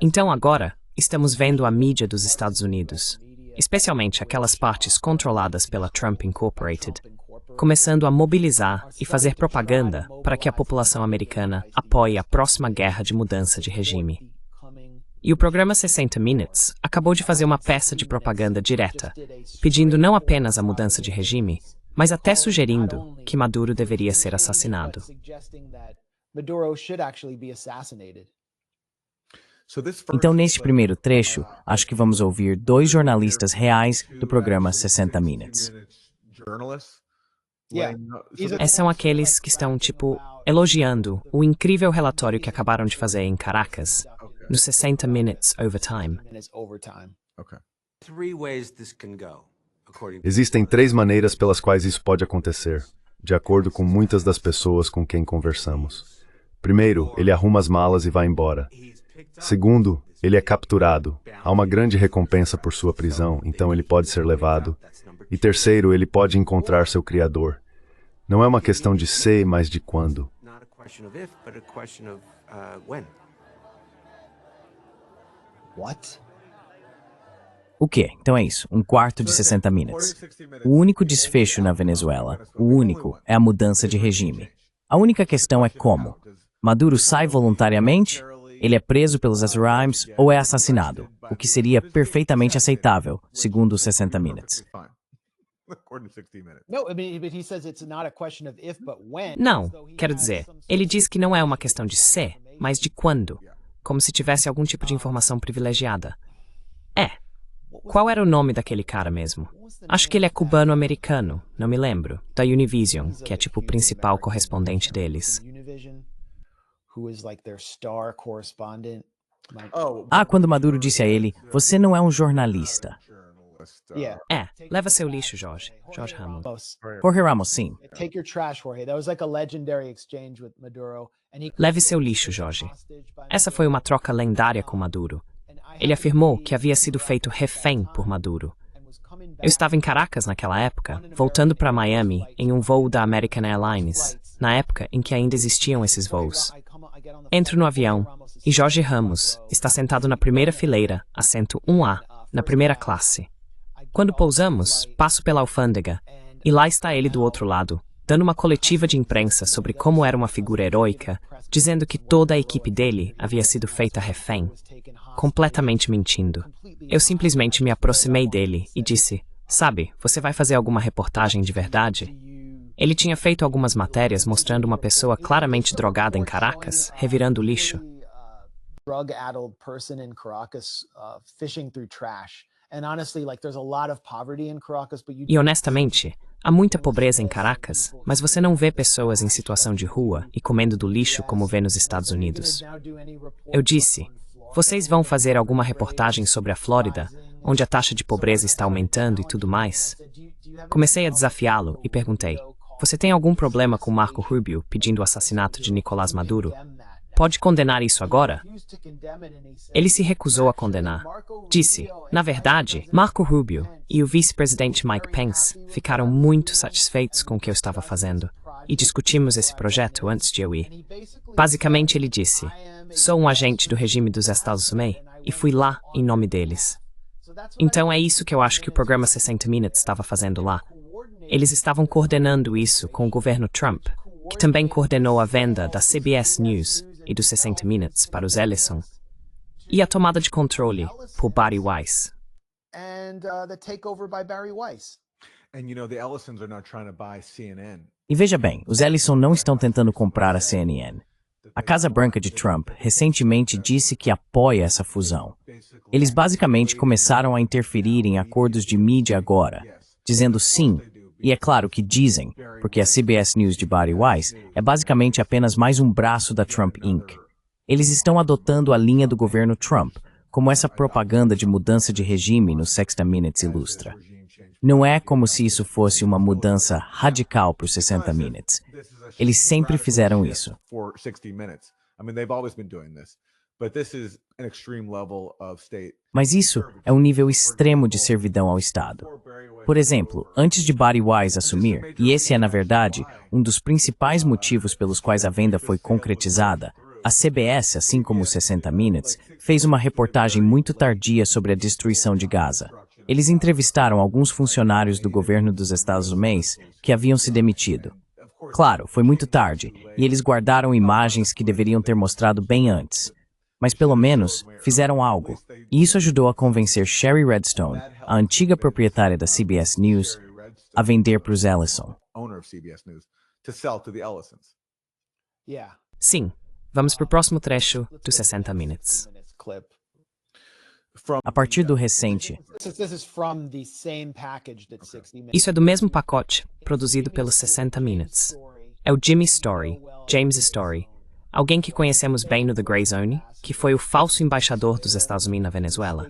Então agora, estamos vendo a mídia dos Estados Unidos, especialmente aquelas partes controladas pela Trump Incorporated, começando a mobilizar e fazer propaganda para que a população americana apoie a próxima guerra de mudança de regime. E o programa 60 Minutes acabou de fazer uma peça de propaganda direta, pedindo não apenas a mudança de regime, mas até sugerindo que Maduro deveria ser assassinado. Então, neste primeiro trecho, acho que vamos ouvir dois jornalistas reais do programa 60 Minutes. São aqueles que estão, elogiando o incrível relatório que acabaram de fazer em Caracas, no 60 Minutes Overtime. Existem 3 maneiras pelas quais isso pode acontecer, de acordo com muitas das pessoas com quem conversamos. Primeiro, ele arruma as malas e vai embora. Segundo, ele é capturado. Há uma grande recompensa por sua prisão, então ele pode ser levado. E terceiro, ele pode encontrar seu criador. Não é uma questão de se, mas de quando. O quê? Então é isso, um quarto de 60 Minutes. O único desfecho na Venezuela, o único, é a mudança de regime. A única questão é como. Maduro sai voluntariamente? Ele é preso pelos Azarimes ou é assassinado? O que seria perfeitamente aceitável, segundo os 60 Minutes. Não, quero dizer, ele diz que não é uma questão de se, mas de quando, como se tivesse algum tipo de informação privilegiada. Qual era o nome daquele cara mesmo? Acho que ele é cubano-americano, não me lembro, da Univision, que é o principal correspondente deles. Quando Maduro disse a ele, você não é um jornalista. Leva seu lixo, Jorge Ramos. Jorge Ramos, sim. Leve seu lixo, Jorge. Essa foi uma troca lendária com Maduro. Ele afirmou que havia sido feito refém por Maduro. Eu estava em Caracas naquela época, voltando para Miami em um voo da American Airlines, na época em que ainda existiam esses voos. Entro no avião e Jorge Ramos está sentado na primeira fileira, assento 1A, na primeira classe. Quando pousamos, passo pela alfândega e lá está ele do outro lado, dando uma coletiva de imprensa sobre como era uma figura heróica, dizendo que toda a equipe dele havia sido feita refém, completamente mentindo. Eu simplesmente me aproximei dele e disse, sabe, você vai fazer alguma reportagem de verdade? Ele tinha feito algumas matérias mostrando uma pessoa claramente drogada em Caracas, revirando lixo. E honestamente, há muita pobreza em Caracas, mas você não vê pessoas em situação de rua e comendo do lixo como vê nos Estados Unidos. Eu disse, vocês vão fazer alguma reportagem sobre a Flórida, onde a taxa de pobreza está aumentando e tudo mais? Comecei a desafiá-lo e perguntei, você tem algum problema com Marco Rubio pedindo o assassinato de Nicolás Maduro? Pode condenar isso agora? Ele se recusou a condenar. Disse, na verdade, Marco Rubio e o vice-presidente Mike Pence ficaram muito satisfeitos com o que eu estava fazendo e discutimos esse projeto antes de eu ir. Basicamente ele disse, sou um agente do regime dos Estados Unidos e fui lá em nome deles. Então é isso que eu acho que o programa 60 Minutes estava fazendo lá. Eles estavam coordenando isso com o governo Trump, que também coordenou a venda da CBS News e dos 60 Minutes para os Ellison, e a tomada de controle por Bari Weiss. E veja bem, os Ellison não estão tentando comprar a CNN. A Casa Branca de Trump recentemente disse que apoia essa fusão. Eles basicamente começaram a interferir em acordos de mídia agora, dizendo sim, e é claro que dizem, porque a CBS News de Bari Weiss é basicamente apenas mais um braço da Trump Inc. Eles estão adotando a linha do governo Trump, como essa propaganda de mudança de regime no 60 Minutes ilustra. Não é como se isso fosse uma mudança radical para os 60 Minutes. Eles sempre fizeram isso. Mas isso é um nível extremo de servidão ao Estado. Por exemplo, antes de Bari Weiss assumir, e esse é na verdade um dos principais motivos pelos quais a venda foi concretizada, A CBS, assim como o 60 Minutes, fez uma reportagem muito tardia sobre a destruição de Gaza. Eles entrevistaram alguns funcionários do governo dos Estados Unidos que haviam se demitido. Claro, foi muito tarde, e eles guardaram imagens que deveriam ter mostrado bem antes. Mas pelo menos, fizeram algo. E isso ajudou a convencer Shari Redstone, a antiga proprietária da CBS News, a vender para os Ellison. Sim, vamos para o próximo trecho do 60 Minutes. A partir do recente, Isso é do mesmo pacote, produzido pelos 60 Minutes. É o Jimmy Story, James Story, alguém que conhecemos bem no The Grey Zone, que foi o falso embaixador dos Estados Unidos na Venezuela.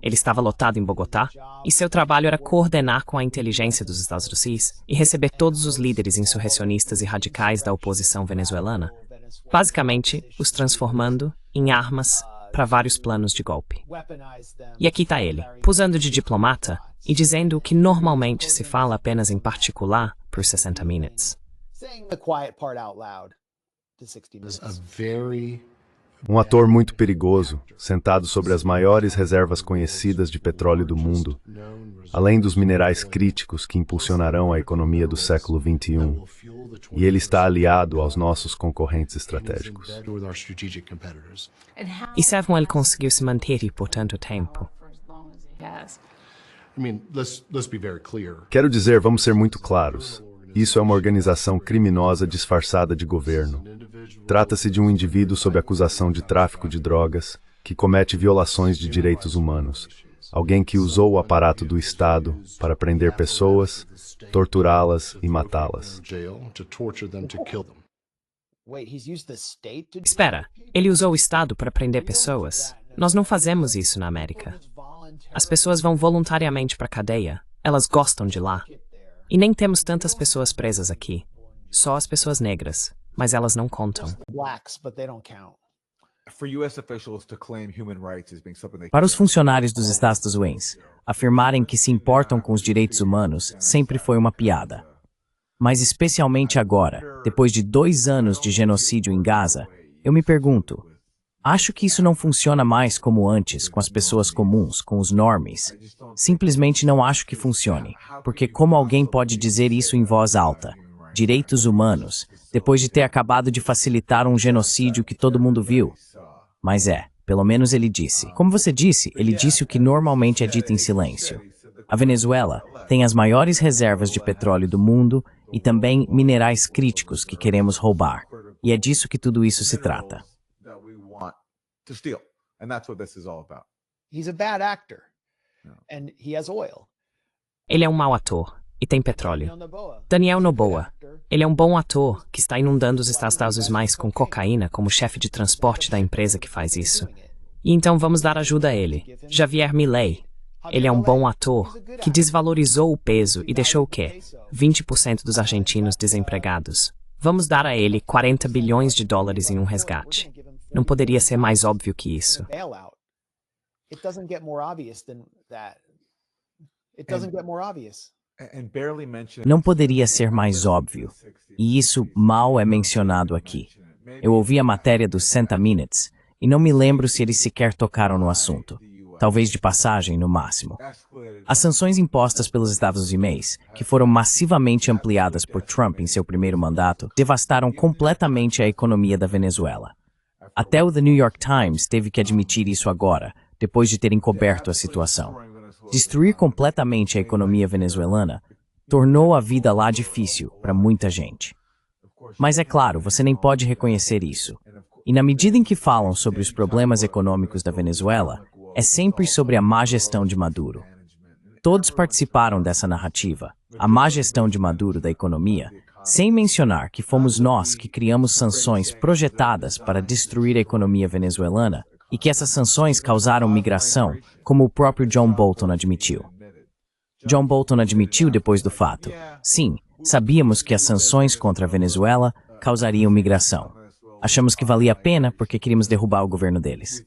Ele estava lotado em Bogotá, e seu trabalho era coordenar com a inteligência dos Estados Unidos e receber todos os líderes insurrecionistas e radicais da oposição venezuelana, basicamente os transformando em armas para vários planos de golpe. E aqui está ele, posando de diplomata e dizendo o que normalmente se fala apenas em particular por 60 Minutes. Um ator muito perigoso, sentado sobre as maiores reservas conhecidas de petróleo do mundo, além dos minerais críticos que impulsionarão a economia do século XXI. E ele está aliado aos nossos concorrentes estratégicos. E sabe como ele conseguiu se manter por tanto tempo? Quero dizer, vamos ser muito claros. Isso é uma organização criminosa disfarçada de governo. Trata-se de um indivíduo sob acusação de tráfico de drogas, que comete violações de direitos humanos. Alguém que usou o aparato do Estado para prender pessoas, torturá-las e matá-las. Espera, ele usou o Estado para prender pessoas? Nós não fazemos isso na América. As pessoas vão voluntariamente para a cadeia. Elas gostam de lá. E nem temos tantas pessoas presas aqui. Só as pessoas negras. Mas elas não contam. Para os funcionários dos Estados Unidos, afirmarem que se importam com os direitos humanos sempre foi uma piada. Mas especialmente agora, depois de 2 anos de genocídio em Gaza, eu me pergunto, acho que isso não funciona mais como antes, com as pessoas comuns, com os normies. Simplesmente não acho que funcione, porque como alguém pode dizer isso em voz alta? Direitos humanos, depois de ter acabado de facilitar um genocídio que todo mundo viu. Mas pelo menos ele disse. Como você disse, ele disse o que normalmente é dito em silêncio. A Venezuela tem as maiores reservas de petróleo do mundo e também minerais críticos que queremos roubar. E é disso que tudo isso se trata. Ele é um mau ator e tem petróleo. Daniel Noboa. Ele é um bom ator que está inundando os Estados Unidos com cocaína como chefe de transporte da empresa que faz isso. E então vamos dar ajuda a ele. Javier Milei. Ele é um bom ator que desvalorizou o peso e deixou o quê? 20% dos argentinos desempregados. Vamos dar a ele 40 bilhões de dólares em um resgate. Não poderia ser mais óbvio que isso. Não poderia ser mais óbvio. E isso mal é mencionado aqui. Eu ouvi a matéria dos 60 Minutes e não me lembro se eles sequer tocaram no assunto. Talvez de passagem, no máximo. As sanções impostas pelos Estados Unidos, que foram massivamente ampliadas por Trump em seu primeiro mandato, devastaram completamente a economia da Venezuela. Até o The New York Times teve que admitir isso agora, depois de ter encoberto a situação. Destruir completamente a economia venezuelana tornou a vida lá difícil para muita gente. Mas é claro, você nem pode reconhecer isso. E na medida em que falam sobre os problemas econômicos da Venezuela, é sempre sobre a má gestão de Maduro. Todos participaram dessa narrativa, a má gestão de Maduro da economia, sem mencionar que fomos nós que criamos sanções projetadas para destruir a economia venezuelana e que essas sanções causaram migração, como o próprio John Bolton admitiu. John Bolton admitiu depois do fato. Sim, sabíamos que as sanções contra a Venezuela causariam migração. Achamos que valia a pena porque queríamos derrubar o governo deles.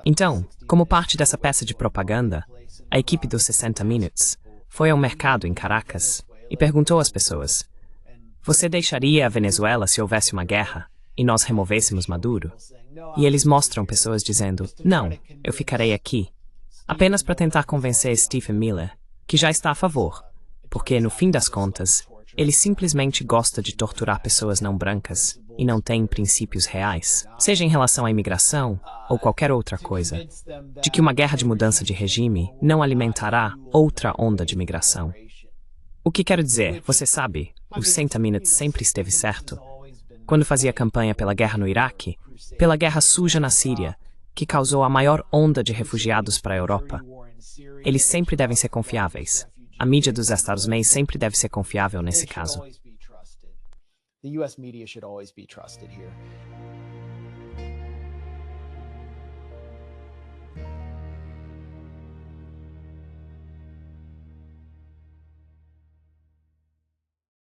Então, como parte dessa peça de propaganda, a equipe dos 60 Minutes foi ao mercado em Caracas e perguntou às pessoas: Você deixaria a Venezuela se houvesse uma guerra e nós removêssemos Maduro? E eles mostram pessoas dizendo, não, eu ficarei aqui, apenas para tentar convencer Stephen Miller, que já está a favor, porque, no fim das contas, ele simplesmente gosta de torturar pessoas não brancas e não tem princípios reais, seja em relação à imigração ou qualquer outra coisa, de que uma guerra de mudança de regime não alimentará outra onda de migração. O que quero dizer, você sabe, o 60 Minutes sempre esteve certo. Quando fazia campanha pela guerra no Iraque, pela guerra suja na Síria, que causou a maior onda de refugiados para a Europa. Eles sempre devem ser confiáveis. A mídia dos Estados Unidos sempre deve ser confiável nesse caso. The US media should always be trusted here.